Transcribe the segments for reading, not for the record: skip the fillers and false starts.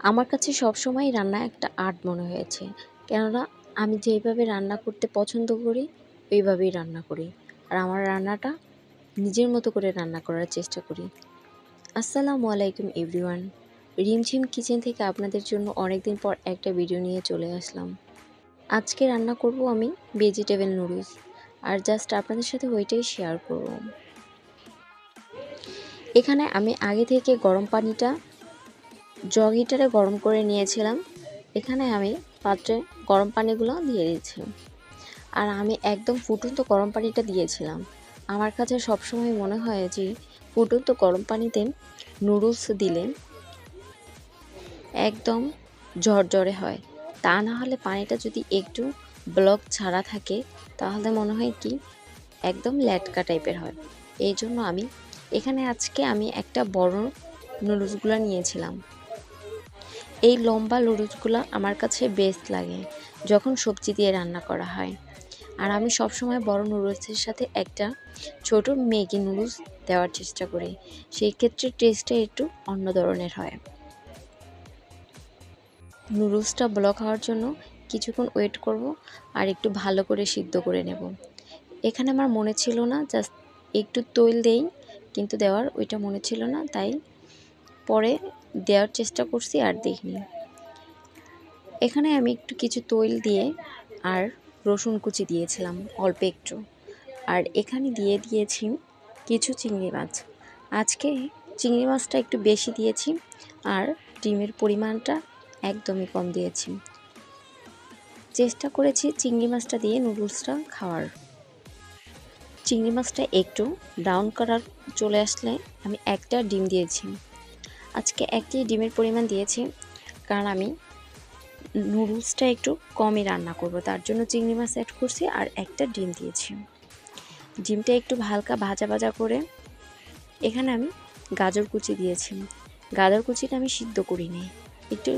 আমার কাছে সবসময় রান্না একটা আর্ট মনে হয়েছে, কেননা আমি যেইভাবে রান্না করতে পছন্দ করি ওইভাবেই রান্না করি। আর আমার রান্নাটা নিজের মতো করে রান্না করার চেষ্টা করি। আসসালামু আলাইকুম এভরিওয়ান, রিমঝিম কিচেন থেকে আপনাদের জন্য অনেকদিন পর একটা ভিডিও নিয়ে চলে আসলাম। আজকে রান্না করব আমি ভেজিটেবল নুডলস, আর জাস্ট আপনাদের সাথে ওইটাই শেয়ার করব। এখানে আমি আগে থেকে গরম পানিটা জগ হিটারে গরম করে নিয়েছিলাম। এখানে আমি পাত্রে গরম পানিগুলো দিয়ে দিচ্ছি, আর আমি একদম ফুটন্ত গরম পানিটা দিয়েছিলাম। আমার কাছে সবসময় মনে হয় যে ফুটন্ত গরম পানিতে নুডলস দিলে একদম ঝরঝরে হয়, তা না হলে পানিটা যদি একটু ব্লক ছাড়া থাকে তাহলে মনে হয় কি একদম ল্যাটকা টাইপের হয়। এই জন্য এখানে আজকে আমি একটা বড় নুডলসগুলো নিয়েছিলাম। এই লম্বা নুডলসগুলো আমার কাছে বেস্ট লাগে যখন সবজি দিয়ে রান্না করা হয়। আর আমি সবসময় বড় নুডলসের সাথে একটা ছোট ম্যাগি নুডলস দেওয়ার চেষ্টা করি, সেই ক্ষেত্রে টেস্টটা একটু অন্য ধরনের হয়। নুডলসটা ব্লক হওয়ার জন্য কিছুক্ষণ ওয়েট করব আর একটু ভালো করে সিদ্ধ করে নেব। এখানে আমার মনে ছিল না, জাস্ট একটু তৈল দেই, কিন্তু দেওয়ার ওইটা মনে ছিল না, তাই পরে দেওয়ার চেষ্টা করছি আর দেখিনি। এখানে আমি একটু কিছু তৈল দিয়ে আর রসুন কুচি দিয়েছিলাম অল্প একটু, আর এখানে দিয়ে দিয়েছি কিছু চিংড়ি মাছ। আজকে চিংড়ি মাছটা একটু বেশি দিয়েছি আর ডিমের পরিমাণটা একদমই কম দিয়েছি। চেষ্টা করেছি চিংড়ি মাছটা দিয়ে নুডলসটা খাওয়ার। চিংড়ি মাছটা একটু ব্রাউন কালার চলে আসলে আমি একটা ডিম দিয়েছি। আজকে একটি ডিমের পরিমাণ দিয়েছি, কারণ আমি নুডলসটা একটু কমই রান্না করব, তার জন্য চিংড়ি মাছ অ্যাড করছি আর একটা ডিম দিয়েছি। ডিমটা একটু হালকা ভাজা ভাজা করে এখানে আমি গাজর কুচি দিয়েছি। গাজর কুচিটা আমি সিদ্ধ করিনি, একটু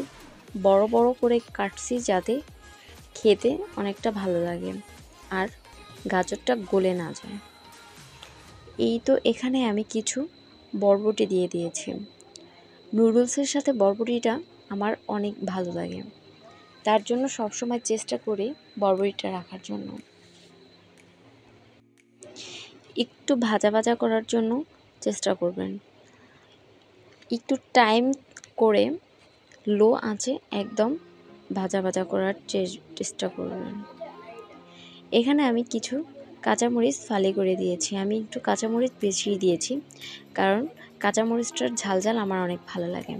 বড় বড় করে কাটছি যাতে খেতে অনেকটা ভালো লাগে আর গাজরটা গলে না যায়। এই তো এখানে আমি কিছু বরবটি দিয়ে দিয়েছি। নুডলসের সাথে বরবটিটা আমার অনেক ভালো লাগে, তার জন্য সবসময় চেষ্টা করি বরবটিটা রাখার জন্য। একটু ভাজা ভাজা করার জন্য চেষ্টা করবেন, একটু টাইম করে লো আঁচে একদম ভাজা ভাজা করার চেষ্টা করবেন। এখানে আমি কিছু কাঁচামরিচ ফালি করে দিয়েছি। আমি একটু কাঁচামরিচ বেশি দিয়েছি, কারণ কাঁচামরিচটার ঝাল আমার অনেক ভালো লাগে।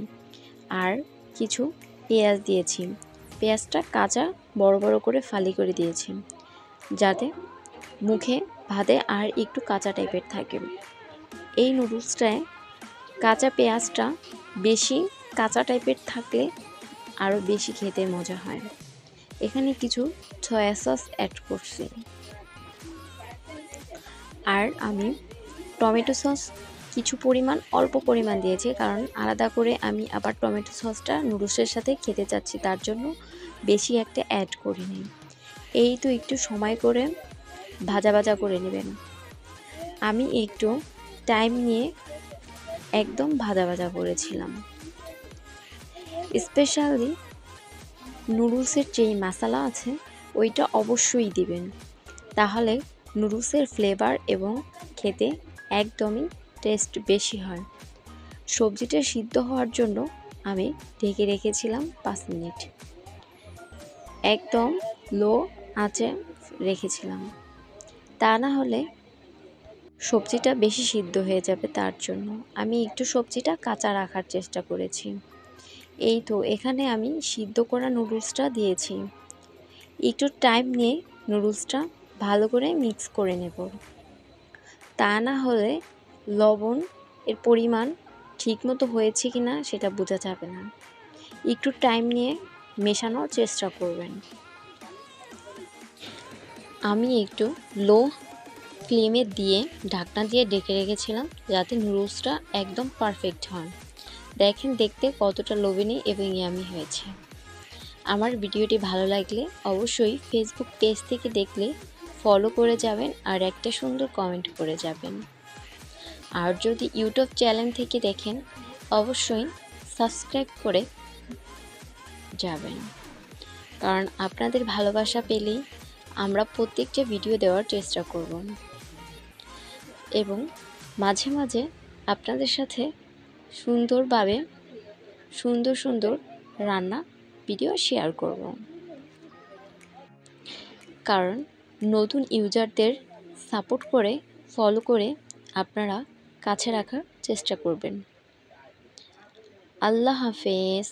আর কিছু পেঁয়াজ দিয়েছি। পেঁয়াজটা কাঁচা বড় বড় করে ফালি করে দিয়েছি, যাতে মুখে ভাতে আর একটু কাঁচা টাইপের থাকে। এই নুডলসটায় কাঁচা পেঁয়াজটা বেশি কাঁচা টাইপের থাকলে আরও বেশি খেতে মজা হয়। এখানে কিছু সয়া সস অ্যাড করছি, আর আমি টমেটো সস কিছু পরিমাণ অল্প পরিমাণ দিয়েছি, কারণ আলাদা করে আমি আবার টমেটো সসটা নুডলসের সাথে খেতে চাচ্ছি, তার জন্য বেশি একটা অ্যাড করিনি। এই তো একটু সময় করে ভাজা ভাজা করে নেবেন। আমি একটু টাইম নিয়ে একদম ভাজা ভাজা করেছিলাম। স্পেশালি নুডলসের যেই মশলা আছে ওইটা অবশ্যই দিবেন, তাহলে নুডলসের ফ্লেভার এবং খেতে একদমই টেস্ট বেশি হয়। সবজিটা সিদ্ধ হওয়ার জন্য আমি ঢেকে রেখেছিলাম 5 মিনিট, একদম লো আঁচে রেখেছিলাম, তা না হলে সবজিটা বেশি সিদ্ধ হয়ে যাবে, তার জন্য আমি একটু সবজিটা কাঁচা রাখার চেষ্টা করেছি। এই তো এখানে আমি সিদ্ধ করা নুডলসটা দিয়েছি। একটু টাইম নিয়ে নুডলসটা ভালো করে মিক্স করে নেব, তা না হলে লবণ এর পরিমাণ ঠিকমতো হয়েছে কি না সেটা বোঝা যাবে না। একটু টাইম নিয়ে মেশানোর চেষ্টা করবেন। আমি একটু লো ফ্লেমে দিয়ে ঢাকনা দিয়ে ঢেকে রেখেছিলাম, যাতে নুডলসটা একদম পারফেক্ট হয়। দেখেন দেখতে কতটা লোভনীয় এবং ইয়ামি হয়েছে। আমার ভিডিওটি ভালো লাগলে অবশ্যই ফেসবুক পেজ থেকে দেখলে ফলো করে যাবেন আর একটা সুন্দর কমেন্ট করে যাবেন। আর যদি ইউটিউব চ্যানেল থেকে দেখেন অবশ্যই সাবস্ক্রাইব করে যাবে না, কারণ আপনাদের ভালোবাসা পেলেই আমরা প্রত্যেকটা ভিডিও দেওয়ার চেষ্টা করব এবং মাঝে মাঝে আপনাদের সাথে সুন্দরভাবে সুন্দর সুন্দর রান্না ভিডিও শেয়ার করব, কারণ নতুন ইউজারদের সাপোর্ট করে ফলো করে আপনারা কাছে রাখার চেষ্টা করবেন। আল্লাহ হাফেজ।